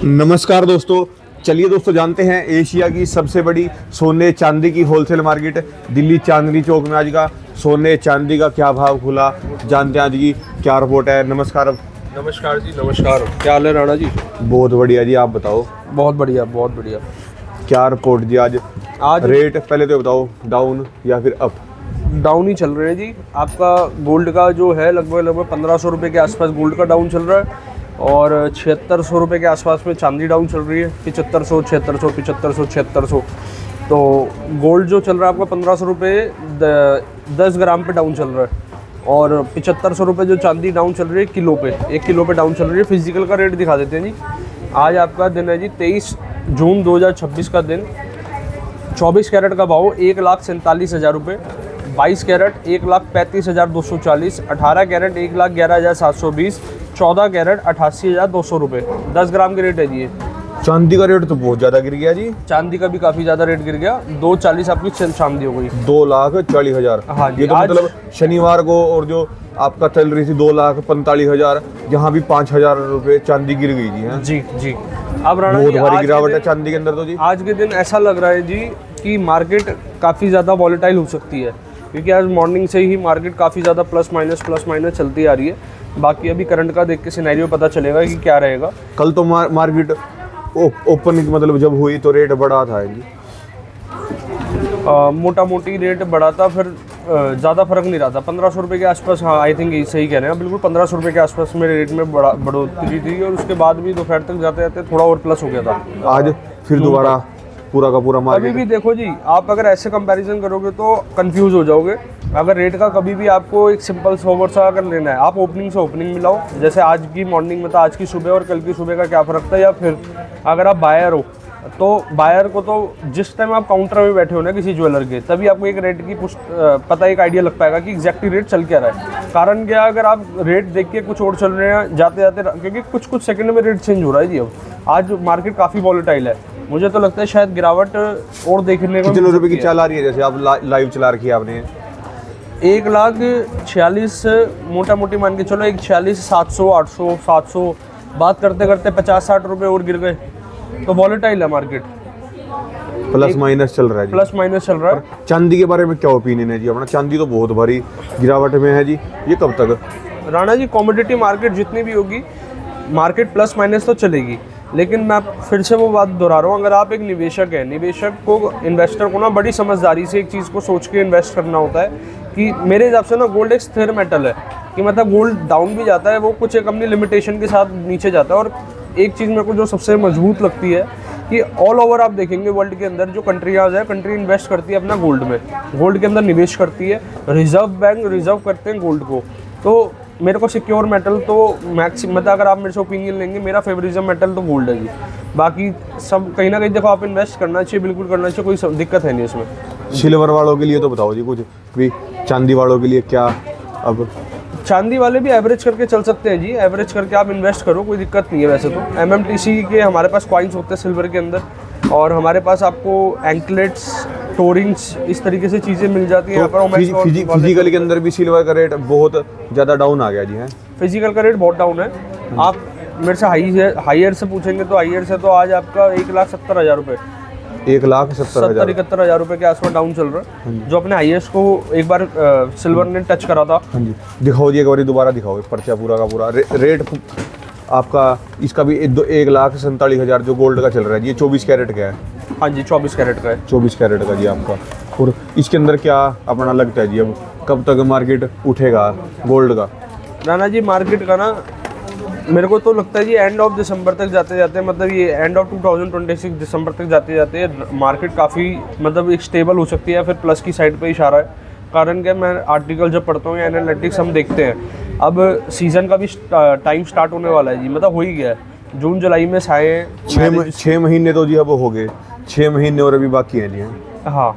नमस्कार दोस्तों। चलिए दोस्तों जानते हैं एशिया की सबसे बड़ी सोने चांदी की होलसेल मार्केट दिल्ली चांदनी चौक में आज का सोने चांदी का क्या भाव खुला, जानते हैं आज की क्या रिपोर्ट है। नमस्कार। नमस्कार जी, नमस्कार। क्या हाल है राणा जी? बहुत बढ़िया जी, आप बताओ। बहुत बढ़िया, बहुत बढ़िया। क्या रिपोर्ट जी आज? रेट पहले तो बताओ, डाउन या फिर अप? डाउन ही चल रहे हैं जी। आपका गोल्ड का जो है लगभग 1500 रुपये के आसपास गोल्ड का डाउन चल रहा है और 7600 रुपये के आसपास में चांदी डाउन चल रही है। 7500, 7600, 7500, 7600। तो गोल्ड जो चल रहा है आपका 1500 रुपये 10 ग्राम पे डाउन चल रहा है और 7500 रुपये जो चांदी डाउन चल रही है किलो पे, 1 किलो पे डाउन चल रही है। फिजिकल का रेट दिखा देते हैं जी। आज आपका दिन है जी 23 जून 2026 का दिन। 24 कैरेट का भाव 1,47,000 रुपये, 22 कैरेट 1,35,240, 18 कैरेट 1,11,720, 14 कैरेट 88,200 रुपये। 10 ग्राम के रेट है जी ये। चांदी का रेट तो बहुत ज़्यादा गिर गया जी। चांदी का भी काफ़ी ज़्यादा रेट गिर गया। 240 आपकी चांदी हो गई। 2,40,000। हाँ जी। ये तो मतलब शनिवार को और जो आपका चल रही थी 2,45,000, यहाँ भी 5,000 रुपये चांदी गिर गई जी। हैं जी जी। अब राणा बहुत जी भारी गिरावट है चांदी के अंदर तो जी। आज के दिन ऐसा लग रहा है जी कि मार्केट काफ़ी ज़्यादा वॉलेटाइल हो सकती है, क्योंकि आज मॉर्निंग से ही मार्केट काफ़ी ज़्यादा प्लस माइनस चलती आ रही है। बाकी अभी करंट का देख के सिनेरियो पता चलेगा कि क्या रहेगा। कल तो मार्केट ओपनिंग मतलब जब हुई तो रेट बढ़ा था जी। मोटा मोटी रेट बढ़ा था, फिर ज़्यादा फर्क नहीं रहा था। 1500 रुपये के आसपास। हाँ, आई थिंक सही कह रहे हैं बिल्कुल। 1500 रुपये के आसपास में रेट में बढ़ोतरी थी और उसके बाद भी दोपहर तक जाते जाते थोड़ा और प्लस हो गया था। आज फिर दोबारा पूरा का पूरा मार्केट। अभी भी देखो जी, आप अगर ऐसे कंपैरिजन करोगे तो कंफ्यूज हो जाओगे। अगर रेट का कभी भी आपको एक सिंपल सोवर सा अगर लेना है, आप ओपनिंग से ओपनिंग मिलाओ। जैसे आज की मॉर्निंग में था, आज की सुबह और कल की सुबह का क्या फ़र्क था। या फिर अगर आप बायर हो तो बायर को तो जिस टाइम आप काउंटर में बैठे हो ना किसी ज्वेलर के, तभी आपको एक रेट की पता एक आइडिया लग पाएगा कि एग्जैक्टली रेट चल क्या रहा है। कारण क्या, अगर आप रेट देख के कुछ और चल रहे हैं जाते जाते, क्योंकि कुछ सेकंड में रेट चेंज हो रहा है जी। अब आज मार्केट काफ़ी वॉलेटाइल है। मुझे तो लगता है शायद गिरावट और देखने को। कितने रुपए की चाल आ रही है? जैसे आप लाइव चला रखी है आपने। 1,46,000 मोटा मोटी मान के चलो। 1,46,000, 700, 800, 700 बात करते करते 50-60 रुपये और गिर गए। तो वॉलेटाइल है मार्केट, प्लस माइनस चल रहा है जी। प्लस माइनस चल रहा है। चांदी के बारे में क्या ओपिनियन है जी अपना? चांदी तो बहुत भारी गिरावट में है जी, ये कब तक? राणा जी, कॉमोडिटी मार्केट जितनी भी होगी, मार्केट प्लस माइनस तो चलेगी, लेकिन मैं फिर से वो बात दोहरा रहा हूँ। अगर आप एक निवेशक है, निवेशक को, इन्वेस्टर को ना बड़ी समझदारी से एक चीज़ को सोच के इन्वेस्ट करना होता है कि मेरे हिसाब से ना गोल्ड एक स्थिर मेटल है, कि मतलब गोल्ड डाउन भी जाता है, वो कुछ एक अपनी लिमिटेशन के साथ नीचे जाता है। और एक चीज़ मेरे को जो सबसे मजबूत लगती है कि ऑल ओवर आप देखेंगे वर्ल्ड के अंदर जो कंट्रियाँ है, कंट्री इन्वेस्ट करती है अपना गोल्ड में, गोल्ड के अंदर निवेश करती है। रिजर्व बैंक रिजर्व करते हैं गोल्ड को। तो मेरे को सिक्योर मेटल तो मैक्सिमम, मतलब अगर आप मेरे से ओपिनियन लेंगे, मेरा फेवरेटिज्म मेटल तो गोल्ड है जी। बाकी सब कहीं ना कहीं देखो, आप इन्वेस्ट करना चाहिए, बिल्कुल करना चाहिए, कोई दिक्कत है नहीं इसमें। सिल्वर वालों के लिए तो बताओ जी कुछ भी, चांदी वालों के लिए क्या? अब चांदी वाले भी एवरेज करके चल सकते हैं जी। एवरेज करके आप इन्वेस्ट करो, कोई दिक्कत नहीं है। वैसे तो MMTC के हमारे पास कॉइन्स होते हैं सिल्वर के अंदर, और हमारे पास आपको एंकलेट्स, टोरिंग्स, इस तरीके से चीज़ें मिल जाती हैं। तो फिजिकल के अंदर भी सिल्वर का रेट बहुत ज़्यादा डाउन आ गया जी। है फिजिकल का रेट बहुत डाउन है। आप मेरे से हाईयर से पूछेंगे तो हाईयर से तो आज आपका 1,70,000 रुपये, 1,70,000 रुपये के आसपास डाउन चल रहा है, जो अपने हाईएस्ट को एक बार सिल्वर ने टच करा था। हाँ जी, दिखाओ जी एक बार दोबारा दिखाओ पर्चा पूरा का पूरा रेट आपका। इसका भी 1,47,000 जो गोल्ड का चल रहा है जी, ये 24 कैरेट का है। हाँ जी, 24 कैरेट का है। 24 कैरेट का जी आपका। और इसके अंदर क्या अपना लगता है जी, अब कब तक मार्केट उठेगा गोल्ड का? राणा जी, मार्केट का ना मेरे को तो लगता है जी एंड ऑफ दिसंबर तक जाते जाते, मतलब ये एंड ऑफ 2026 दिसंबर तक जाते जाते मार्केट काफ़ी मतलब एक स्टेबल हो सकती है, फिर प्लस की साइड पे इशारा है। कारण क्या, मैं आर्टिकल जब पढ़ता हूँ या एनालिटिक्स हम देखते हैं, अब सीज़न का भी टाइम स्टार्ट होने वाला है जी, मतलब हो ही गया है। जून जुलाई में साए 6 महीने तो जी अब हो गए, 6 महीने और अभी बाकी हैं जी। हाँ,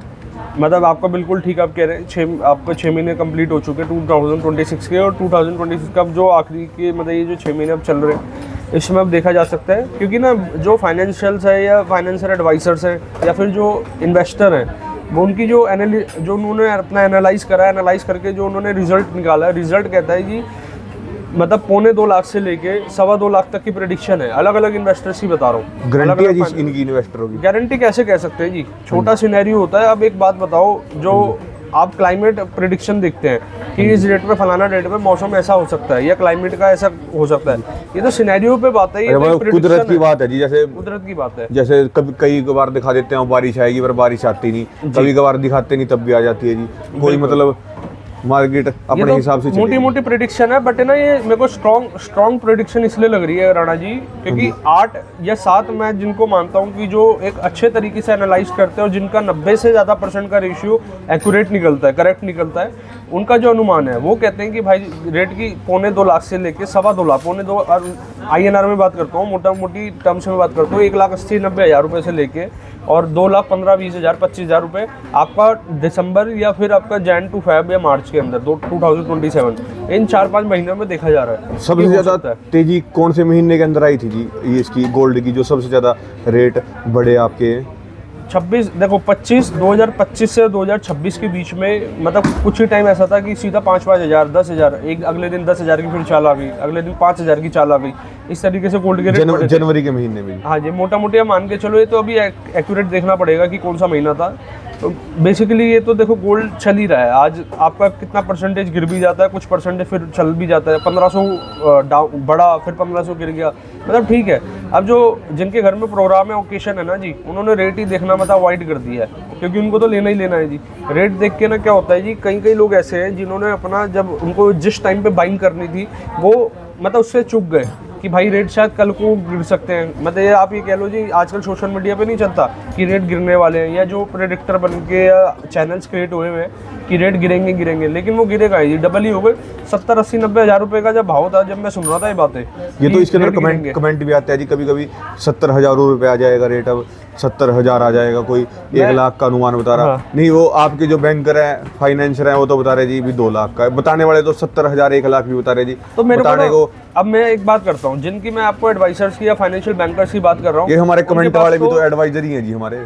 मतलब आपका बिल्कुल ठीक आप कह रहे हैं। आपको 6 महीने कंप्लीट हो चुके हैं 2026 के, और 2026 का जो आखिरी के, मतलब ये जो 6 महीने अब चल रहे हैं, इसमें अब देखा जा सकता है। क्योंकि ना जो फाइनेंशियल्स है या फाइनेंशियल एडवाइजर्स हैं या फिर जो इन्वेस्टर हैं, वो उनकी जो उन्होंने अपना एनालाइज करके जो उन्होंने रिजल्ट निकाला है, रिजल्ट कहता है जी मतलब 1.25 लाख से लेके 2.25 लाख तक की प्रेडिक्शन है, अलग अलग इन्वेस्टर्स की बता रहा हूँ। गारंटी है जी इनकी इन्वेस्टरों की? गारंटी कैसे कह सकते हैं जी, छोटा सिनेरियो होता है। अब एक बात बताओ, जो आप क्लाइमेट प्रिडिक्शन देखते हैं कि इस डेट पे फलाना डेट पे मौसम ऐसा हो सकता है या क्लाइमेट का ऐसा हो सकता है, ये तो सिनेरियो पे बात है, ये तो एक कुदरत prediction की है। बात है जी, जैसे कुदरत की बात है। जैसे कभी कई बार दिखा देते हैं बारिश आएगी पर बारिश आती नहीं, कभी कभार दिखाते नहीं तब भी आ जाती है जी। कोई मतलब मार्केट अपने हिसाब से मोटी मोटी प्रिडिक्शन है, बट है ना, ये मेरे को स्ट्रॉन्ग प्रिडिक्शन इसलिए लग रही है राणा जी, क्योंकि 8 या 7 मैं जिनको मानता हूँ कि जो एक अच्छे तरीके से एनालाइज करते हैं और जिनका 90 से ज़्यादा % का रेशियो एक्यूरेट निकलता है, करेक्ट निकलता है, उनका जो अनुमान है वो कहते हैं कि भाई रेट की 2.25 लाख से लेके 2.25 लाख, 2.25 INR में बात करता हूँ, मोटा मोटी टर्म्स में बात करता हूँ, 1,80,90,000 रुपये से लेके और 2,15,20,000 25,000 रुपये आपका दिसंबर या फिर आपका जैन टू फेब या मार्च के अंदर 2027 इन 4-5 महीनों में देखा जा रहा है। सबसे ज़्यादा तेजी कौन से महीने के अंदर आई थी जी ये इसकी गोल्ड की, जो सबसे ज़्यादा रेट बढ़े आपके? 2025 से 2026 के बीच में, मतलब कुछ ही टाइम ऐसा था कि सीधा 5,000 10,000, एक अगले दिन 10,000 की फिर चाल आ गई, अगले दिन 5,000 की चाल आ गई, इस तरीके से गोल्ड के रेट बढ़े थे। जनवरी के महीने में? हाँ जी, मोटा मोटी आप मान के चलो, ये तो अभी एक्यूरेट देखना पड़ेगा कि कौन सा महीना था। तो बेसिकली ये तो देखो गोल्ड चल ही रहा है, आज आपका कितना % गिर भी जाता है, कुछ % फिर चल भी जाता है, 1500 डाउन बढ़ा फिर 1500 गिर गया, मतलब ठीक है। अब जो जिनके घर में प्रोग्राम है, ओकेशन है ना जी, उन्होंने रेट ही देखना मतलब अवॉइड कर दिया है, क्योंकि उनको तो लेना ही लेना है जी। रेट देख के ना क्या होता है जी, कई लोग ऐसे हैं जिन्होंने अपना, जब उनको जिस टाइम पे बाइंग करनी थी वो मतलब उससे चूक गए कि भाई रेट शायद कल को गिर सकते हैं। मतलब ये आप ये कह लो जी, आजकल सोशल मीडिया पे नहीं चलता कि रेट गिरने वाले हैं, या जो प्रेडिक्टर बन के चैनल्स क्रिएट हुए हैं कि रेट गिरेंगे, लेकिन वो गिरेगा ही, डबल ही हो गए। 70, 80, 90 हज़ार रुपये का जब भाव था, जब मैं सुन रहा था ये बातें, ये तो इसके अंदर कमेंट भी आते हैं जी, कभी 70,000 रुपये आ जाएगा रेट, अब 70,000 आ जाएगा, कोई 1 लाख का अनुमान बता रहा। हाँ। नहीं, वो आपके जो बैंकर हैं, फाइनेंसर हैं, वो तो बता रहे जी भी 2 लाख का, बताने वाले तो 70,000 1 लाख भी बता रहे जी। तो मेरे बताने को अब मैं एक बात करता हूँ, जिनकी मैं आपको एडवाइजर्स की या फाइनेंशियल बैंकर्स की बात कर रहा हूँ, ये हमारे कमेंट वाले भी तो एडवाइजर ही हैं जी हमारे।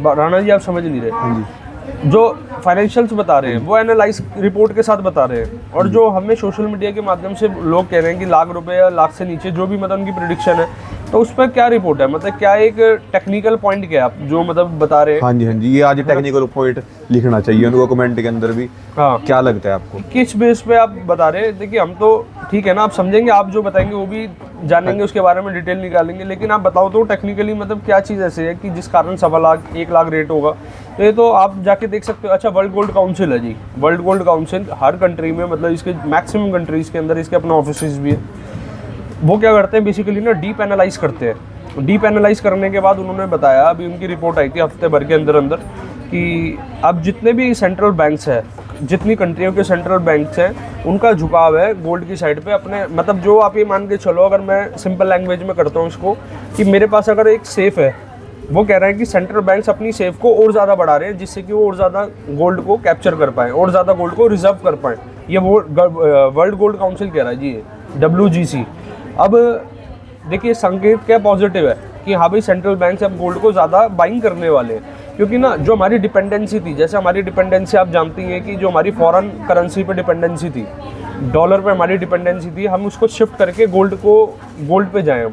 राणा जी आप समझ नहीं रहे। हाँ जी, जो फाइनेंशियल्स बता रहे हैं वो एनालाइज रिपोर्ट के साथ बता रहे हैं, और जो हमें सोशल मीडिया के माध्यम से लोग कह रहे हैं कि लाख रुपए या लाख से नीचे जो भी मतलब उनकी प्रेडिक्शन है, तो उस पर क्या रिपोर्ट है, मतलब क्या एक टेक्निकल पॉइंट क्या है आप जो मतलब बता रहे हैं? हाँ जी, ये आज टेक्निकल पॉइंट लिखना चाहिए उनको कमेंट के अंदर भी। हाँ, क्या लगता है आपको किस बेस पे आप बता रहे हैं? देखिए हम तो ठीक है ना, आप समझेंगे, आप जो बताएंगे वो भी जानेंगे, उसके बारे में डिटेल निकालेंगे, लेकिन आप बताओ तो टेक्निकली मतलब क्या चीज़ ऐसी है कि जिस कारण 1.25 लाख 1 लाख रेट होगा। तो ये तो आप जाके देख सकते हो। अच्छा, वर्ल्ड गोल्ड काउंसिल है जी, वर्ल्ड गोल्ड काउंसिल हर कंट्री में, मतलब इसके मैक्सिमम कंट्रीज़ के अंदर इसके अपना ऑफिस भी है। वो क्या करते हैं बेसिकली ना, डीप एनालाइज करते हैं। डीप एनालाइज करने के बाद उन्होंने बताया, अभी उनकी रिपोर्ट आई थी हफ्ते भर के अंदर कि अब जितने भी सेंट्रल बैंक्स हैं, जितनी कंट्रियों के सेंट्रल बैंक्स हैं, उनका झुकाव है गोल्ड की साइड पे अपने, मतलब जो आप ये मान के चलो, अगर मैं सिंपल लैंग्वेज में करता हूँ इसको, कि मेरे पास अगर एक सेफ है, वो कह रहे हैं कि सेंट्रल बैंक्स अपनी सेफ को और ज़्यादा बढ़ा रहे हैं, जिससे कि वो और ज़्यादा गोल्ड को कैप्चर कर पाएँ, और ज़्यादा गोल्ड को रिजर्व कर पाएँ। ये वो वर्ल्ड गोल्ड काउंसिल कह रहा है जी, WGC। अब देखिए संकेत क्या पॉजिटिव है कि हाँ भाई सेंट्रल बैंक अब गोल्ड को ज़्यादा बाइंग करने वाले हैं, क्योंकि ना जो हमारी डिपेंडेंसी थी, जैसे हमारी डिपेंडेंसी आप जानती हैं कि जो हमारी फॉरेन करेंसी पे डिपेंडेंसी थी, डॉलर पे हमारी डिपेंडेंसी थी, हम उसको शिफ्ट करके गोल्ड पे जाएं।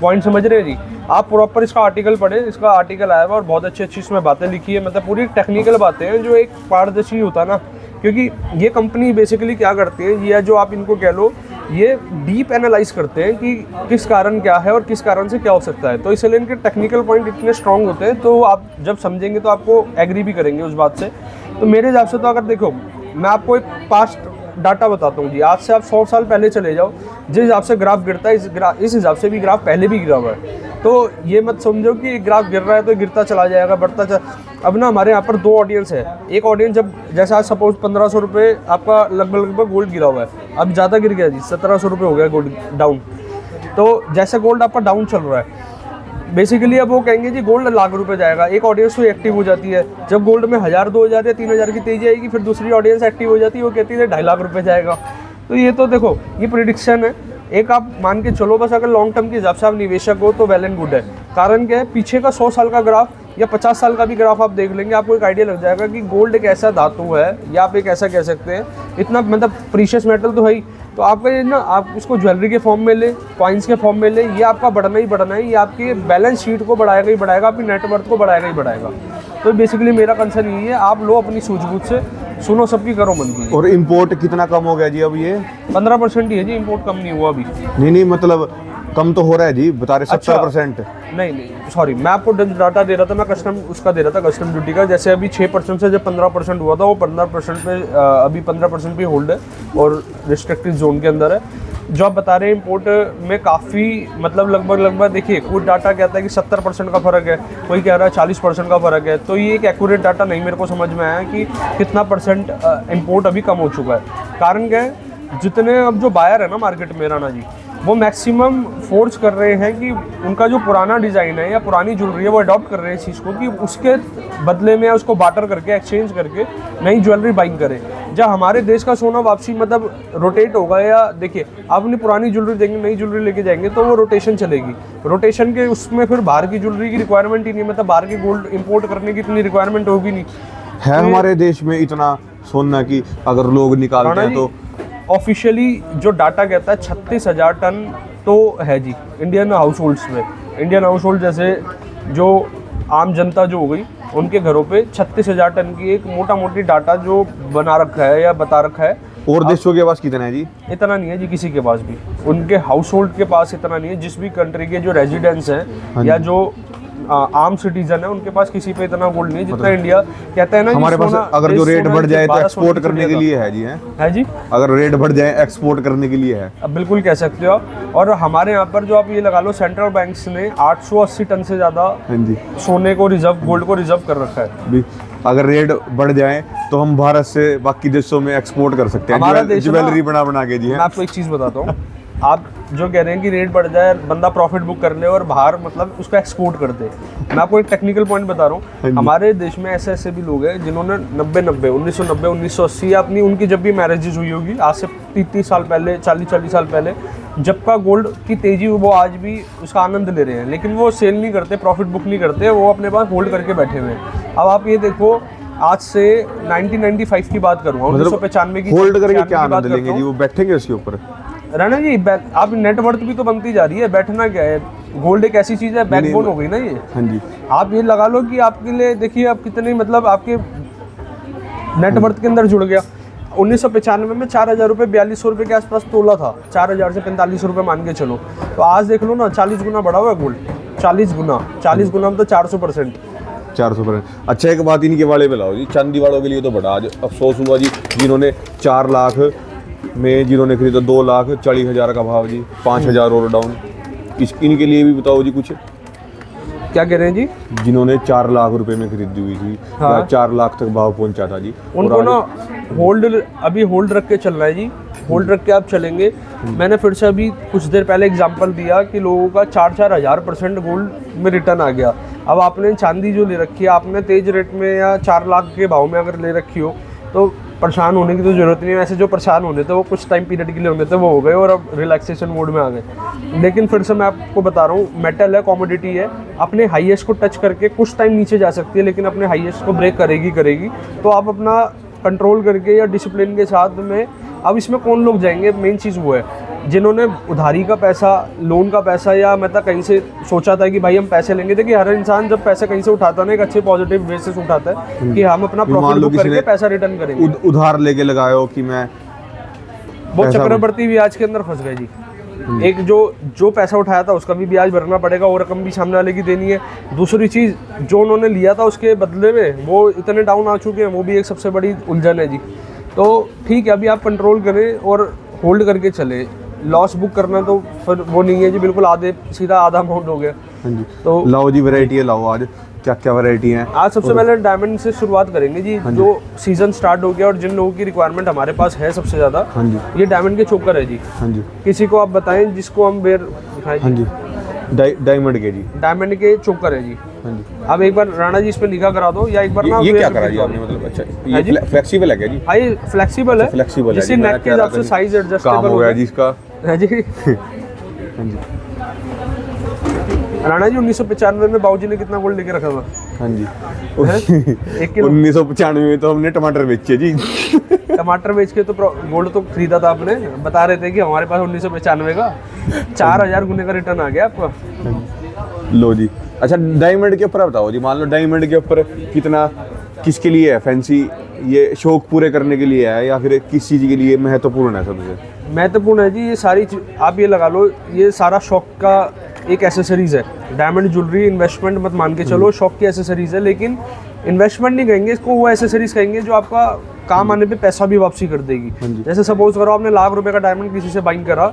पॉइंट समझ रहे हैं जी? आप प्रॉपर इसका आर्टिकल पढ़े, इसका आर्टिकल आया हुआ और बहुत अच्छी इसमें बातें लिखी है, मतलब पूरी टेक्निकल बातें हैं, जो एक पारदर्शी होता है ना, क्योंकि ये कंपनी बेसिकली क्या करती है, ये जो आप इनको कह लो, ये डीप एनालाइज करते हैं कि किस कारण क्या है और किस कारण से क्या हो सकता है। तो इसलिए इनके टेक्निकल पॉइंट इतने स्ट्रांग होते हैं, तो आप जब समझेंगे तो आपको एग्री भी करेंगे उस बात से। तो मेरे हिसाब से तो अगर देखो, मैं आपको एक पास्ट डाटा बताता हूँ जी, आज से आप 100 साल पहले चले जाओ, जिस हिसाब से ग्राफ गिरता है, इस हिसाब से भी ग्राफ पहले भी गिरा हुआ है। तो ये मत समझो कि ग्राफ गिर रहा है तो गिरता चला जाएगा, बढ़ता चला। अब ना हमारे यहाँ पर 2 ऑडियंस है। एक ऑडियंस जब, जैसे आज सपोज 1500 रुपये आपका लगभग गोल्ड गिरा हुआ है, अब ज़्यादा गिर गया जी, 1700 रुपये हो गया गोल्ड डाउन। तो जैसे गोल्ड आपका डाउन चल रहा है, बेसिकली अब वो कहेंगे जी गोल्ड लाख रुपए जाएगा, एक ऑडियंस तो एक्टिव हो जाती है। जब गोल्ड में 1000, 2000 या 3000 की तेजी आएगी, फिर दूसरी ऑडियंस एक्टिव हो जाती है, वो कहती है 2.5 लाख रुपए जाएगा। तो ये तो देखो, ये प्रेडिक्शन है, एक आप मान के चलो बस। अगर लॉन्ग टर्म के हिसाब से आप निवेशक हो तो वेल एंड गुड है। कारण क्या है, पीछे का 100 साल का ग्राफ या 50 साल का भी ग्राफ आप देख लेंगे, आपको एक आइडिया लग जाएगा कि गोल्ड एक ऐसा धातु है, या आप एक ऐसा कह सकते हैं, इतना मतलब प्रीशियस मेटल तो है ही, तो आपका ये ना, आप इसको ज्वेलरी के फॉर्म में ले, कॉइन्स के फॉर्म में ले, ये आपका बढ़ना ही बढ़ना है, ये आपकी बैलेंस शीट को बढ़ाएगा ही बढ़ाएगा, आपकी नेटवर्थ को बढ़ाएगा ही बढ़ाएगा। तो बेसिकली मेरा कंसर्न यही है, आप लो अपनी सूझबूझ से, सुनो सबकी, करो मन की। और इंपोर्ट कितना कम हो गया जी अब ये? 15% ही है जी, इंपोर्ट कम नहीं हुआ अभी। नहीं मतलब कम तो हो रहा है जी, बता रहे 70%। नहीं सॉरी, मैं आपको डाटा दे रहा था, मैं कस्टम उसका दे रहा था, कस्टम ड्यूटी का। जैसे अभी 6% से जब 15% हुआ था, वो 15% पे अभी 15% पे होल्ड है और रिस्ट्रिक्टेड जोन के अंदर है। जो आप बता रहे हैं इंपोर्ट में काफ़ी मतलब लगभग देखिए, कोई डाटा कहता है कि 70% का फ़र्क है, कोई कह रहा है 40% का फ़र्क है। तो ये एक एक्यूरेट डाटा नहीं मेरे को समझ में आया कि कितना परसेंट इंपोर्ट अभी कम हो चुका है। कारण क्या है, जितने अब जो बायर है ना मार्केट में राणा जी, वो मैक्सिमम फोर्स कर रहे हैं कि उनका जो पुराना डिज़ाइन है या पुरानी ज्वेलरी है वो अडॉप्ट कर रहे हैं इस चीज़ को, कि उसके बदले में उसको बाटर करके, एक्सचेंज करके नई ज्वेलरी बाइंग करें। जब हमारे देश का सोना वापसी मतलब रोटेट होगा, या देखिए आप अपनी पुरानी ज्वेलरी देंगे, नई ज्वेलरी लेके जाएंगे तो वो रोटेशन चलेगी। रोटेशन के उसमें फिर बाहर की ज्वेलरी की रिक्वायरमेंट ही नहीं, मतलब बाहर की गोल्ड इंपोर्ट करने की इतनी रिक्वायरमेंट होगी नहीं। है तो हमारे देश में इतना सोना कि अगर लोग निकालते हैं तो ऑफिशियली जो डाटा कहता है 36,000 टन तो है जी इंडियन हाउस होल्ड्स में। इंडियन हाउस होल्ड जैसे जो आम जनता जो हो गई, उनके घरों पे 36,000 टन की एक मोटा मोटी डाटा जो बना रखा है या बता रखा है। और देशों के पास कितना है जी? इतना नहीं है जी किसी के पास भी, उनके हाउस होल्ड के पास इतना नहीं है। जिस भी कंट्री के जो रेजिडेंट्स हैं या जो आम सिटीजन है, उनके पास किसी पे इतना गोल्ड नहीं है जितना इंडिया कहता है ना। हमारे पास अगर जो रेट बढ़ जाए तो एक्सपोर्ट करने के लिए है जी, है जी। अगर रेट बढ़ जाए एक्सपोर्ट करने के लिए है, अब बिल्कुल कह सकते हो आप। और हमारे यहाँ पर जो आप ये लगा लो, सेंट्रल बैंक्स ने 880 टन से ज़्यादा सोने को रिजर्व, गोल्ड को रिजर्व कर रखा है। अगर रेट बढ़ जाए तो हम भारत से बाकी देशों में एक्सपोर्ट कर सकते हैं ज्वेलरी बना के जी। मैं आपको एक चीज़ बताता हूँ, आप जो कह रहे हैं कि रेट बढ़ जाए, बंदा प्रॉफिट बुक कर ले और बाहर मतलब उसको एक्सपोर्ट कर दे, मैं आपको एक टेक्निकल पॉइंट बता रहा हूँ। हमारे देश में ऐसे भी लोग हैं जिन्होंने 1990, 1980 या अपनी उनकी जब भी मैरिजेज हुई होगी, आज से 30 साल पहले, 40 साल पहले, जब का गोल्ड की तेज़ी, वो आज भी उसका आनंद ले रहे हैं। लेकिन वो सेल नहीं करते, प्रॉफिट बुक नहीं करते, वो अपने पास होल्ड करके बैठे हुए हैं। अब आप ये देखो, आज से 1995 की बात करूँगा, 1995 की होल्ड करके क्या आनंद लेंगे जी? वो बैठेंगे उसके ऊपर राणा जी। आप नेटवर्थ भी तो बनती जा रही है, बैठना क्या है? गोल्ड एक ऐसी चीज़ है, बैकबोन हो गई ना ये। हाँ जी। आप ये लगा लो कि आपके लिए देखिए आप कितने मतलब आपके नेटवर्थ के अंदर जुड़ गया। 1995 में 4,000 रुपये, 4200 रुपये के आसपास तोला था, 4,000 से 4500 रुपये मान के चलो। तो आज देख लो ना, 40 गुना बढ़ा हुआ है गोल्ड, 40 गुना में तो 400%। 400%। अच्छा, एक बात इनके वाले पे लाओ जी, चांदी वालों के लिए तो बड़ा आज अफसोस हुआ जी, जिन्होंने 4 लाख में जिन्होंने खरीदा 2,40,000 का भाव जी, 5,000 और डाउन। इनके लिए भी बताओ जी कुछ। क्या कह रहे हैं जी? जिन्होंने 4 लाख रुपए में खरीदी हुई थी, हाँ? 4 लाख तक भाव पहुंचा था जी, उनको ना अभी होल्ड रख के चलना है जी, होल्ड रख के आप चलेंगे। मैंने फिर से अभी कुछ देर पहले एग्जांपल दिया कि लोगों का 4,000% गोल्ड में रिटर्न आ गया। अब आपने चांदी जो ले रखी है, आपने तेज रेट में या 4 लाख के भाव में अगर ले रखी हो तो परेशान होने की तो ज़रूरत नहीं है। वैसे जो परेशान होने थे वो कुछ टाइम पीरियड के लिए होने थे, वो हो गए और अब रिलैक्सेशन मोड में आ गए। लेकिन फिर से मैं आपको बता रहा हूँ, मेटल है, कमोडिटी है, अपने हाईएस्ट को टच करके कुछ टाइम नीचे जा सकती है, लेकिन अपने हाईएस्ट को ब्रेक करेगी। तो आप अपना कंट्रोल करके या डिसिप्लिन के साथ में, अब इसमें कौन लोग जाएंगे, मेन चीज़ वो है जिन्होंने उधारी का पैसा, लोन का पैसा, या मतलब कहीं से सोचा था कि भाई हम पैसे लेंगे। देखिए हर इंसान जब पैसे कहीं से उठाता है, एक अच्छे पॉजिटिव वे से उठाता है कि हम अपना प्रॉफिट बुक करके पैसा रिटर्न करेंगे। उधार लेके लगाओ कि मैं, वो चक्रवर्ती ब्याज के अंदर फंस गए जी। एक जो पैसा उठाया था उसका भी ब्याज भरना पड़ेगा, और रकम भी सामने वाले की देनी है। दूसरी चीज़, जो उन्होंने लिया था उसके बदले में वो इतने डाउन आ चुके हैं, वो भी एक सबसे बड़ी उलझन है जी। तो ठीक है, अभी आप कंट्रोल करें और होल्ड करके चले। लॉस बुक करना तो फिर वो नहीं है जी, बिल्कुल सीधा आधा अमाउंट हो गया। हाँ जी। तो लाओ जी, वैरायटी है, लाओ आज क्या क्या वैरायटी है। आज सबसे पहले डायमंड से शुरुआत करेंगे जी। हाँ जी। जो सीजन स्टार्ट हो गया और जिन लोगों की रिक्वायरमेंट हमारे पास है सबसे ज़्यादा, हाँ जी, ये डायमंड के चोकर है जी। हाँ जी। किसी को आप बताएं जिसको हम बेर दिखाएं। हाँ जी, डायमंड के जी, डायमंड के चोकर है जी। हाँ जी। अब एक बार राणा जी इस पे लिखा करा दो, या एक बार ना ये क्या करा जी आपने, मतलब अच्छा ये फ्लेक्सिबल है क्या जी? हाँ, ये फ्लेक्सिबल है, फ्लेक्सिबल है, जिससे नेक के हिसाब से साइज एडजस्टेबल हो गया जी इसका। है जी। हाँ जी। राणा जी 1995 में बाबूजी ने कितना गोल्ड लेके रखा था? हाँ जी, 1 किलो। 1995 में तो हमने टमाटर बेचे जी। टमाटर बेच के तो गोल्ड तो खरीदा था आपने, बता रहे थे कि हमारे पास 1995 का 4000 गुने का रिटर्न आ गया आपका। लो जी। अच्छा, डायमंड के ऊपर बताओ जी, मान लो डायमंड के ऊपर कितना, किसके लिए है फैंसी, ये शौक पूरे करने के लिए है या फिर किस चीज़ के लिए महत्वपूर्ण है सबसे? महत्वपूर्ण है जी ये सारी चीज, आप ये लगा लो ये सारा शौक का एक एसेसरीज है। डायमंड ज्वेलरी इन्वेस्टमेंट मत मान के चलो, शौक की एसेसरीज है, लेकिन इन्वेस्टमेंट नहीं कहेंगे इसको, वो एसेसरीज कहेंगे जो आपका काम आने पे पैसा भी वापसी कर देगी। जैसे सपोज करो आपने लाख रुपए का डायमंड किसी से बाइंग करा,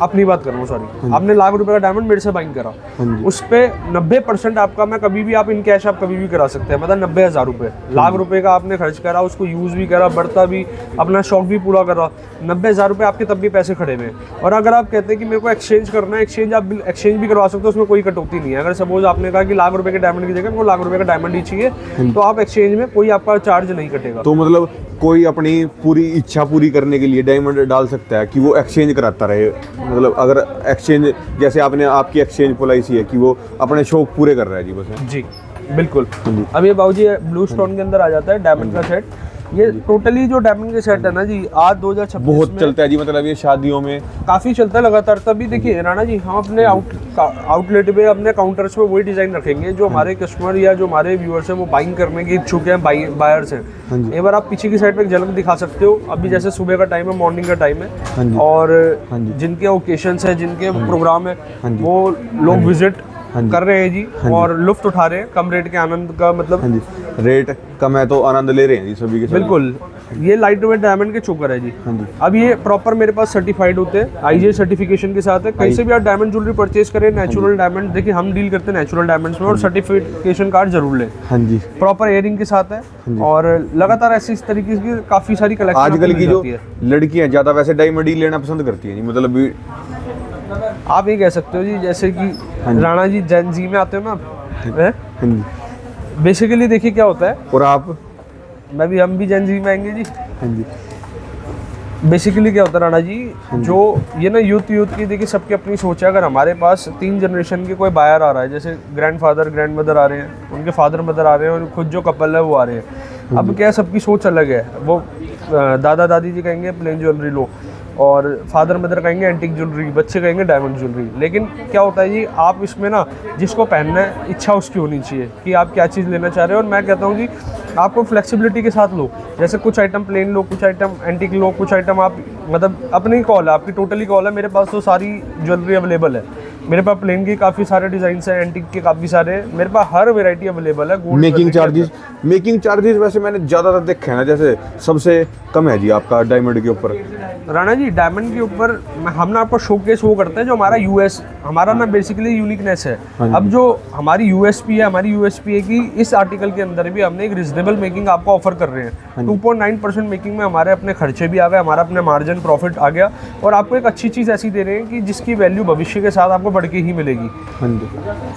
अपनी बात कर रहा हूँ सॉरी, आपने लाख रुपए का डायमंड मेरे से बाइंग करा, उस पे 90% आपका, मैं कभी भी आप इन कैश आप कभी भी करा सकते हैं, मतलब 90,000 रुपये, लाख रुपए का आपने खर्च करा, उसको यूज़ भी करा, बढ़ता भी, अपना शौक भी पूरा करा, 90,000 रुपये आपके तब भी पैसे खड़े हुए। और अगर आप कहते हैं कि मेरे को एक्सचेंज करना है, एक्सचेंज आप एक्सचेंज भी करवा सकते हो, उसमें कोई कटौती नहीं है। अगर सपोज आपने कहा कि लाख रुपए के डायमंड की जगह मेरे को लाख रुपए का डायमंड ही चाहिए, तो आप एक्सचेंज में कोई आपका चार्ज नहीं कटेगा। तो मतलब कोई अपनी पूरी इच्छा पूरी करने के लिए डायमंड डाल सकता है कि वो एक्सचेंज कराता रहे, मतलब अगर एक्सचेंज, जैसे आपने आपकी एक्सचेंज पॉलिसी है कि वो अपने शौक पूरे कर रहा है जी बस। जी बिल्कुल। अब ये बाबूजी ब्लू स्टोन के अंदर आ जाता है डायमंड का सेट। ये टोटली जो डायमंड के सेट है ना जी, आज 2026 बहुत चलता है जी, मतलब ये शादियों में काफ़ी चलता है लगातार। तभी देखिए राणा जी, हम अपने आउटलेट पे, अपने काउंटर्स पे वही डिज़ाइन रखेंगे जो हमारे कस्टमर या जो हमारे व्यूअर्स हैं वो बाइंग करने के इच्छुक हैं, बायर्स हैं। एक बार आप पीछे की साइड पे एक झलक दिखा सकते हो। अभी जैसे सुबह का टाइम है, मॉर्निंग का टाइम है, और जिनके ओकेशंस है, जिनके प्रोग्राम है, वो लोग विजिट कर रहे हैं जी, और लुफ्त उठा रहे हैं कम रेट के आनंद का, मतलब रेट कम है तो आनंद ले रहे हैं जी सभी के सभी। बिल्कुल। ये लाइट वेट डायमंड के चोकर है जी। अब ये प्रॉपर मेरे पास सर्टिफाइड होते हैं, आईजीआई सर्टिफिकेशन के साथ है। कहीं से भी आप डायमंड ज्वेलरी परचेज करें, नेचुरल डायमंड, देखिए हम डील करते हैं नेचुरल डायमंड्स में, और सर्टिफिकेशन कार्ड जरूर लें। हाँ जी, प्रॉपर एयरिंग के साथ है, और लगातार ऐसी इस तरीके की काफी सारी कलेक्शन आजकल की जो लड़कियां ज्यादा वैसे डायमंड ही लेना पसंद करती हैं जी, मतलब आप ये कह सकते हो जी, जैसे कि राणा जी जेन जी में आते हो ना, बेसिकली देखिए क्या होता है, और आप हम भी जेन जी में आएंगे जी। हाँ जी, बेसिकली क्या होता है राणा जी, जो ये ना यूथ की देखिए सबकी अपनी सोच है। अगर हमारे पास 3 जनरेशन के कोई बायर आ रहा है, जैसे ग्रैंडफादर ग्रैंड मदर आ रहे हैं, उनके फादर मदर आ रहे हैं, और खुद जो कपल है वो आ रहे हैं। अब क्या है, सबकी सोच अलग है। वो दादा दादी जी कहेंगे प्लेन ज्वेलरी लो, और फादर मदर कहेंगे एंटिक ज्वेलरी, बच्चे कहेंगे डायमंड ज्वेलरी। लेकिन क्या होता है जी, आप इसमें ना जिसको पहनना है इच्छा उसकी होनी चाहिए कि आप क्या चीज़ लेना चाह रहे हो। और मैं कहता हूँ जी, आपको फ्लेक्सिबिलिटी के साथ लो, जैसे कुछ आइटम प्लेन लो, कुछ आइटम एंटिक लो, कुछ आइटम आप, मतलब अपनी कॉल है, आपकी टोटली कॉल है। मेरे पास तो सारी ज्वेलरी अवेलेबल है, मेरे पास प्लेन के काफ़ी सारे डिज़ाइन हैं, एंटिक के काफ़ी सारे, मेरे पास हर वेराइटी अवेलेबल है। मेकिंग चार्जेस वैसे मैंने ज़्यादातर देखा है ना, जैसे सबसे कम है जी आपका डायमंड के ऊपर। राणा जी डायमंड के ऊपर हम ना आपको शोकेस वो करते हैं जो हमारा यूएस, हमारा ना बेसिकली यूनिकनेस है। अब जो हमारी यूएसपी है, हमारी यूएसपी है कि इस आर्टिकल के अंदर भी हमने एक रिजनेबल मेकिंग आपको ऑफर कर रहे हैं। 2.9% मेकिंग में हमारे अपने खर्चे भी आ गए, हमारा अपने मार्जिन प्रॉफिट आ गया, और आपको एक अच्छी चीज़ ऐसी दे रहे हैं कि जिसकी वैल्यू भविष्य के साथ आपको बढ़ के ही मिलेगी।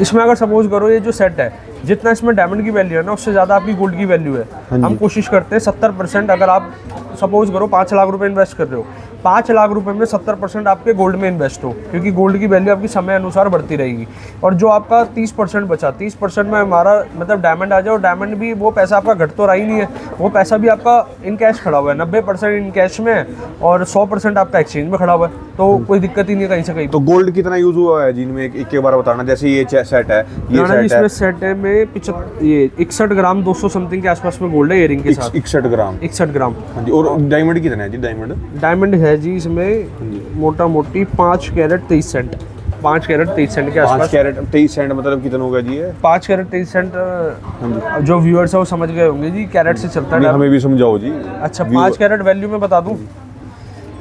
इसमें अगर सपोज करो ये जो सेट है, जितना इसमें डायमंड की वैल्यू है ना, उससे ज़्यादा आपकी गोल्ड की वैल्यू है। हम कोशिश करते हैं 70%, अगर आप सपोज करो 5 लाख रुपए इन्वेस्ट कर रहे हो, 5 लाख रुपए में 70% आपके गोल्ड में इन्वेस्ट हो, क्योंकि गोल्ड की वैल्यू आपकी समय अनुसार बढ़ती रहेगी। और जो आपका 30% बचा, 30% में हमारा मतलब डायमंड आ जाए, और डायमंड भी वो पैसा आपका घट तो रहा ही नहीं है, वो पैसा भी आपका इन कैश खड़ा हुआ है, 90% इन कैश में, और 100% आपका एक्सचेंज में खड़ा हुआ है, तो कोई दिक्कत ही नहीं है कहीं से कहीं। तो गोल्ड कितना यूज हुआ है जिनमें, एक बार बताना। जैसे ये सेट है, इसमें सेट है में 61 ग्राम 200 समथिंग के आसपास में गोल्ड है, इयरिंग के साथ। 61 ग्राम। 61 ग्राम। हाँ जी। और डायमंड कितना है जी? डायमंड है जी इसमें मोटा मोटी 5 कैरेट 23 सेंट, 5 कैरेट 23 सेंट के आसपास। 5 कैरेट 23 सेंट मतलब कितना होगा जी? 5 कैरेट 23 सेंट जो व्यूअर्स है वो समझ गए होंगे जी, कैरेट से चलता है। हमें भी समझाओ जी। अच्छा, 5 कैरेट वैल्यू में बता दूं,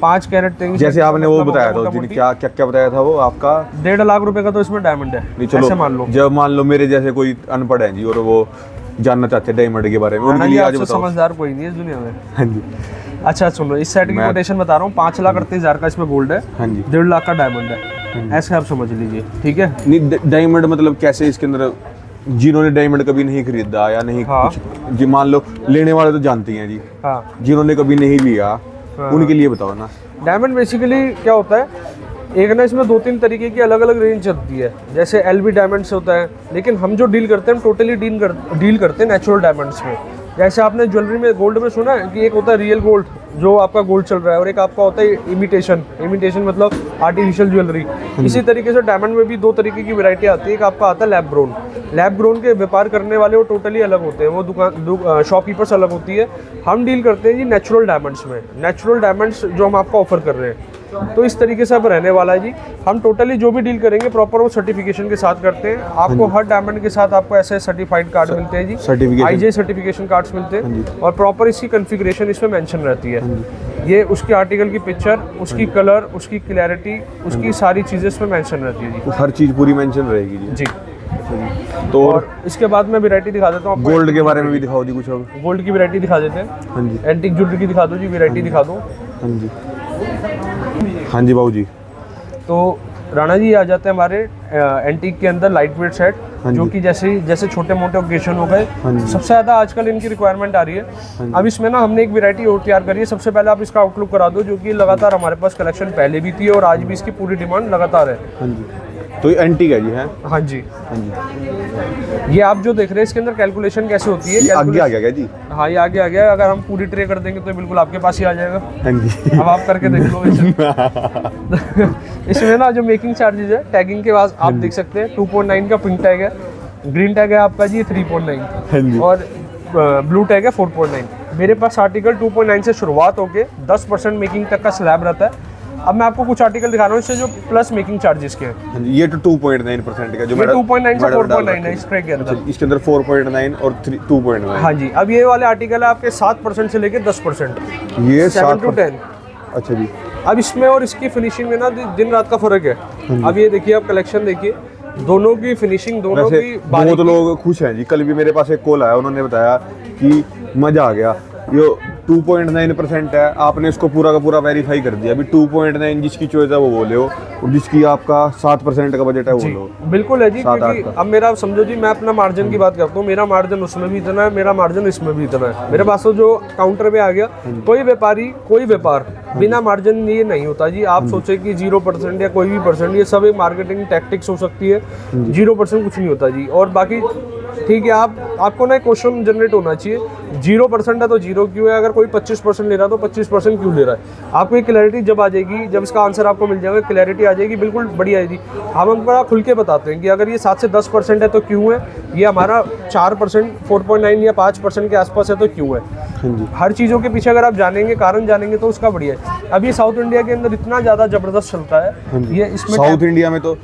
5 कैरेट 23, जैसे आपने वो बताया था, क्या बताया था वो आपका? 1.5 लाख रुपए का तो इसमें डायमंड है। ऐसे मान लो, जब मान लो मेरे जैसे कोई अनपढ़ है जी, और वो जानना चाहते हैं डायमंड के बारे में, उनके लिए आज बताओ। समझदार कोई नहीं है इस दुनिया में। हाँ जी। अच्छा सुनो, इस सेट की कोटेशन बता रहा हूँ, 5,38,000 का इसमें गोल्ड है। हाँ जी। 1.5 लाख का डायमंड है, ऐसे आप समझ लीजिए, ठीक है। नहीं, डायमंड मतलब कैसे इसके अंदर, जिन्होंने डायमंड कभी नहीं खरीदा या नहीं कुछ जी, मान लो लेने वाले तो जानते हैं जी, जिन्होंने कभी नहीं लिया उनके लिए बताओ ना। डायमंड बेसिकली क्या होता है, एक ना इसमें 2-3 तरीके की अलग अलग रेंज चलती है, जैसे LB डायमंड्स होता है, लेकिन हम जो डील करते हैं हम टोटली डील करते हैं नेचुरल डायमंड्स में। जैसे आपने ज्वेलरी में गोल्ड में सुना है कि एक होता है रियल गोल्ड जो आपका गोल्ड चल रहा है, और एक आपका होता है इमिटेशन मतलब आर्टिफिशियल ज्वेलरी। इसी तरीके से डायमंड में भी 2 तरीके की वैरायटी आती है। एक आपका आता है लैब ग्रोन के व्यापार करने वाले वो टोटली अलग होते हैं, वो शॉपकीपर्स अलग होती है। हम डील करते हैं जी नेचुरल डायमंड्स में, नेचुरल डायमंड्स जो हम आपको ऑफर कर रहे हैं। तो इस तरीके से अब रहने वाला है जी। हम टोटली जो भी डील करेंगे प्रॉपर वो सर्टिफिकेशन के साथ करते हैं। आपको हर डायमंड के साथ आपको ऐसे सर्टिफाइड कार्ड मिलते हैं जी, IJ सर्टिफिकेशन कार्ड्स मिलते हैं, और प्रॉपर इसकी कॉन्फ़िगरेशन इसमें मेंशन रहती है। ये उसके आर्टिकल की पिक्चर, उसकी कलर, उसकी क्लैरिटी, उसकी सारी चीज़ें इसमें मेंशन रहती है जी। हर चीज़ पूरी मेंशन रहेगी जी। तो और इसके बाद मैं वैरायटी दिखा देता हूँ आपको। गोल्ड के बारे में भी दिखाओ जी कुछ अब। गोल्ड की वैरायटी दिखा देते हैं। हाँ जी। एंटीक ज्वेलरी की दिखा दो जी, वैरायटी दिखा दो। हाँ जी, हाँ जी बाबू जी। तो राणा जी आ जाते हैं हमारे एंटीक के अंदर लाइट वेट सेट, जो कि जैसे छोटे मोटे ओकेजन हो गए, सबसे ज़्यादा आजकल इनकी रिक्वायरमेंट आ रही है। अब इसमें ना हमने एक वैरायटी और तैयार करी है। सबसे पहले आप इसका आउटलुक करा दो, जो कि लगातार हमारे पास कलेक्शन पहले भी थी और आज भी इसकी पूरी डिमांड लगातार है। हाँ जी, तो ये एंटीक है जी। है हाँ जी, हाँ जी। ये आप जो देख रहे हैं इसके अंदर कैलकुलेशन कैसे होती है। ये आगे आ गया क्या जी? हाँ, ये आगे आ गया। अगर हम पूरी ट्रे कर देंगे तो बिल्कुल आपके पास ही आ जाएगा। हाँ जी। अब आप करके देख लो इसमें ना जो मेकिंग चार्जेस है, टैगिंग के बाद आप देख सकते हैं 2.9 का पिंक टैग है, ग्रीन टैग है आपका जी 3.9, और ब्लू टैग है 4.9। मेरे पास आर्टिकल 2.9 से शुरुआत होके 10% मेकिंग तक का स्लैब रहता है। अब मैं आपको कुछ आर्टिकल दिखा रहा हूँ इससे जो प्लस मेकिंग चार्जेस के हैं। हाँ जी, ये तो 2.9% का जो 2.9 से 4.9 है इस ट्रे के अंदर। इसके अंदर 4.9 और 2.9। हाँ जी। अब ये वाले आर्टिकल है आपके 7% से लेके 10%, ये 7 to 10। अच्छा जी। अब इसमें और इसकी फिनिशिंग में ना दिन रात का फर्क है। अब ये देखिए, आप कलेक्शन देखिए, दोनों की फिनिशिंग, दोनों की बहुत लोग खुश हैं जी। कल भी मेरे पास एक कॉल आया, उन्होंने बताया कि मजा आ गया, ये 2.9% है, आपने इसको पूरा का पूरा वेरीफाई कर दिया। अभी 2.9 जिसकी चॉइस है वो बोले हो, और जिसकी आपका 7% का बजट है वो लो। बिल्कुल है जी, क्योंकि अब मेरा समझो जी, मैं अपना मार्जिन की बात करता हूँ, मेरा मार्जिन उसमें भी इतना है, मेरा मार्जिन इसमें भी इतना है। मेरे पास तो जो काउंटर पे आ गया, कोई व्यापारी कोई व्यापार बिना मार्जिन ये नहीं होता जी। आप सोचे कि 0% या कोई भी परसेंट, ये सब एक मार्केटिंग टैक्टिक्स हो सकती है। 0% कुछ नहीं होता जी। और बाकी ठीक है, आपको ना क्वेश्चन जनरेट होना चाहिए, 0% है तो 0 क्यों है, अगर कोई 25% ले रहा है तो 25% क्यों ले रहा है। आपको एक क्लैरिटी जब आ जाएगी, जब इसका आंसर आपको मिल जाएगा, क्लैरिटी आ जाएगी, बिल्कुल बढ़िया है जी। हम बड़ा खुल के बताते हैं कि अगर ये 7 से 10% है तो क्यों है, ये हमारा 4%, 4.9 या 5% के आसपास है तो क्यों है। हर चीज़ों के पीछे अगर आप जानेंगे, कारण जानेंगे तो उसका बढ़िया है। अब ये साउथ इंडिया के अंदर इतना ज़्यादा ज़बरदस्त चलता है ये, इसमें साउथ इंडिया में तो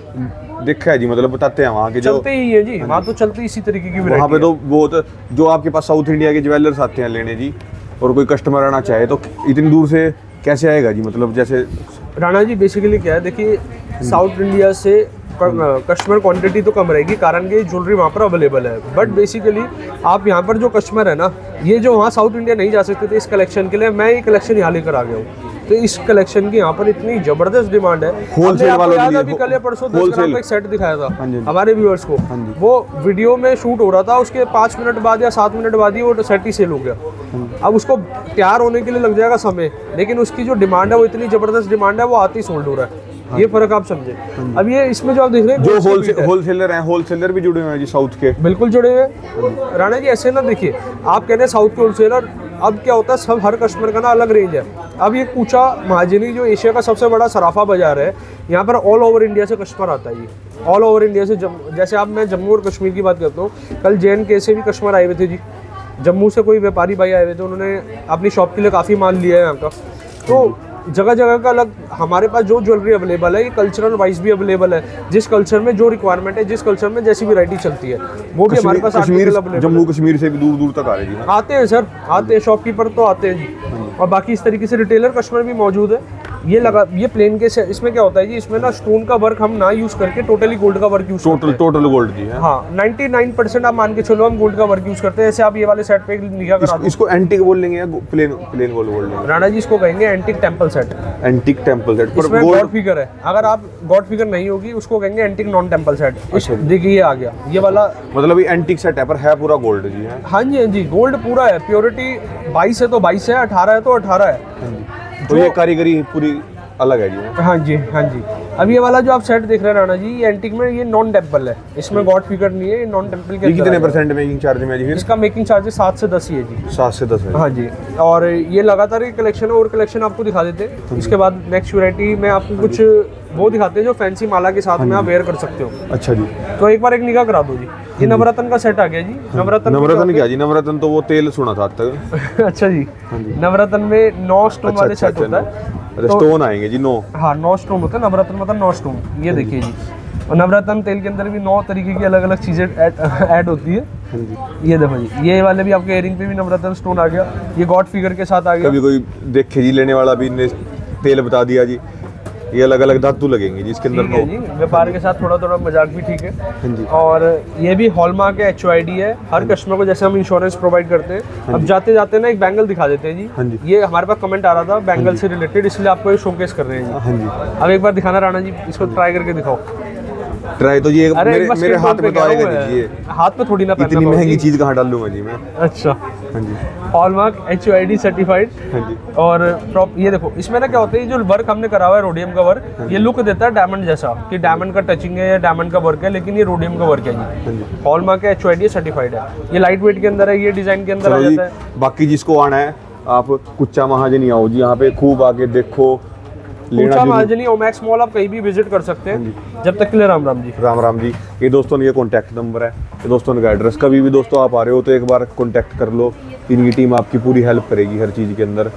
देखा है जी, मतलब बताते हैं वहाँ के जो चलते ही है जी, वहाँ तो चलते इसी तरीके की वहाँ पे तो बहुत जो आपके पास साउथ इंडिया के ज्वेलर्स आते हैं लेने जी, और कोई कस्टमर आना चाहे तो इतनी दूर से कैसे आएगा जी? मतलब जैसे राणा जी बेसिकली क्या है, देखिए साउथ इंडिया से कस्टमर क्वांटिटी तो कम रहेगी, कारण कि ज्वेलरी वहाँ पर अवेलेबल है। बट बेसिकली आप यहाँ पर जो कस्टमर है ना, ये जो वहाँ साउथ इंडिया नहीं जा सकते थे इस कलेक्शन के लिए, मैं ये कलेक्शन यहाँ लेकर आ गया हूँ। तो इस कलेक्शन की यहाँ पर इतनी जबरदस्त डिमांड है। होलसेल वालों के लिए अभी कल या परसों आपको एक सेट दिखाया था हमारे व्यूअर्स को, हाँ वो वीडियो में शूट हो रहा था, उसके 5 मिनट बाद या 7 मिनट बाद ही वो सेट ही सेल हो गया। अब उसको तैयार होने के लिए लग जाएगा समय, लेकिन उसकी जो डिमांड है वो इतनी जबरदस्त डिमांड है, वो आती सोल्ड हो रहा है। ये फर्क आप समझे। अब ये इसमें जो आप देख रहे हैं, जो होलसेलर हैं, होलसेलर भी जुड़े हुए हैं जी साउथ के, बिल्कुल जुड़े हुए। राणा जी ऐसे ना देखिए, आप कह रहे हैं साउथ के होलसेलर, अब क्या होता है, सब हर कस्टमर का ना अलग रेंज है। अब ये कूचा महाजनी जो एशिया का सबसे बड़ा सराफा बाजार है, यहाँ पर ऑल ओवर इंडिया से कस्टमर आता है। ये ऑल ओवर इंडिया से, जैसे अब मैं जम्मू और कश्मीर की बात करता हूँ, कल JNK से भी कस्टमर आए हुए थे जी। जम्मू से कोई व्यापारी भाई आए हुए थे, उन्होंने अपनी शॉप के लिए काफ़ी माल लिया है यहाँ का। तो जगह जगह का अलग, हमारे पास जो ज्वेलरी अवेलेबल है ये कल्चरल वाइज भी अवेलेबल है। जिस कल्चर में जो रिक्वायरमेंट है, जिस कल्चर में जैसी वैरायटी चलती है, वो भी हमारे पास जम्मू कश्मीर से भी दूर दूर तक आ रहे हैं जी। आते हैं सर, आते हैं, शॉपकीपर तो आते हैं जी। और बाकी इस तरीके से रिटेलर कस्टमर भी मौजूद है। ये प्लेन के, इसमें क्या होता है जी, इसमें ना स्टोन का वर्क हम ना यूज करके टोटली गोल्ड का वर्क यूज करते हैं। टोटल गोल्ड जी है। हाँ, 99% आप मान के चलो हम गोल्ड का वर्क यूज करते हैं। जैसे आप ये वाले सेट पे लिखा करा दो, इसको एंटीक बोलेंगे या प्लेन गोल्ड बोलेंगे? राणा जी इसको कहेंगे antique temple set. Antique temple set पर गॉड फिगर है, अगर आप गॉड फिगर नहीं होगी उसको कहेंगे एंटीक नॉन टेंपल सेट। देखिए ये आ गया, ये वाला मतलब ये एंटीक सेट है पर है पूरा गोल्ड जी है। हाँ जी, हाँ जी, गोल्ड पूरा है। प्योरिटी 22 है तो 22 है, 18 है तो 18 है। तो ये कारीगरी पूरी अलग है जी। हाँ जी, हाँ जी। अब ये वाला जो आप सेट देख रहे हैं राणा जी, ये एंटीक में ये नॉन टेम्पल है, इसमें गॉड फिगर नहीं है, ये नॉन टेम्पल के ये अंदर कितने है। परसेंट मेकिंग चार्ज में है जी फिर? इसका मेकिंग चार्जेस 7 से 10 ही है जी। 7 से 10 है। हाँ जी, और ये लगातार ये कलेक्शन है, और कलेक्शन आपको दिखा देते हैं। इसके बाद नेक्स्ट वैरायटी में आपको कुछ वो दिखाते हैं जो फैंसी माला के साथ में आप वेयर कर सकते हो। अच्छा जी। तो एक बार एक निगाह करा दो जी। ये नवरत्न का सेट आ गया जी। नवरत्न क्या जी? नवरत्न तो वो तेल सुना था आज तक। अच्छा जी, नवरत्न में 9 स्टोन वाले सेट होता है। स्टोन आएंगे जी 9। हाँ, 9 स्टोन होता है नवरत्न, मतलब 9 स्टोन। ये देखिए जी, और नवरत्न तेल के अंदर भी 9 तरीके की अलग अलग चीज़ें ऐड होती है। ये देखो जी, ये वाले भी आपके इयरिंग पे भी नवरत्न स्टोन आ गया, ये गॉड फिगर के साथ आ गया। कभी कोई देखे जी लेने वाला भी ने तेल बता दिया जी, ये अलग अलग धातु लगेंगे जी इसके अंदर। ठीक है जी, व्यापार के साथ थोड़ा थोड़ा मजाक भी ठीक है। हाँ जी। और ये भी हॉलमार्क है, HOID है। हर कस्टमर को जैसे हम इंश्योरेंस प्रोवाइड करते हैं। अब जाते जाते ना एक बैंगल दिखा देते हैं जी। हाँ जी। ये हमारे पास कमेंट आ रहा था बैंगल से रिलेटेड, इसलिए आपको ये शोकेस कर रहे हैं जी। हाँ जी। अब एक बार दिखाना राणा जी, इसको ट्राई करके दिखाओ। ट्राई तो ये अरे एक बार मेरे स्क्रीन हाथ पे में तो क्या आएगा हुआ नहीं जी, है? ये हाथ में थोड़ी ना पहनना इतनी पड़ेगा महंगी जी। चीज कहाँ डाल लूंगा जी मैं। अच्छा, हाँ जी। Hallmark HOID certified. हाँ जी। और ये देखो, इसमें ना क्या होता है, ये जो वर्क हमने करा हुआ है रोडियम का वर्क, ये लुक देता है डायमंड जैसा, कि डायमंड का टचिंग है या डायमंड का वर्क है, लेकिन ये रोडियम का वर्क है जी। हाँ जी। हॉलमार्क है, HOID सर्टिफाइड है। ये लाइट वेट के अंदर है, ये डिजाइन के अंदर आ चलो जी, जाता है। बाकी जिसको आना है आप कुच्चा महाजनी आओ जी, यहाँ पे खूब आके देखो, लेना ऊंचा जरूर। महाजनी ओमैक्स मॉल आप कहीं भी विजिट कर सकते हैं। जब तक के लिए राम राम जी। राम राम जी। ये दोस्तों ने ये कॉन्टैक्ट नंबर है, ये दोस्तों का एड्रेस। कभी भी दोस्तों आप आ रहे हो तो एक बार कॉन्टैक्ट कर लो, इनकी टीम आपकी पूरी हेल्प करेगी हर चीज़ के अंदर।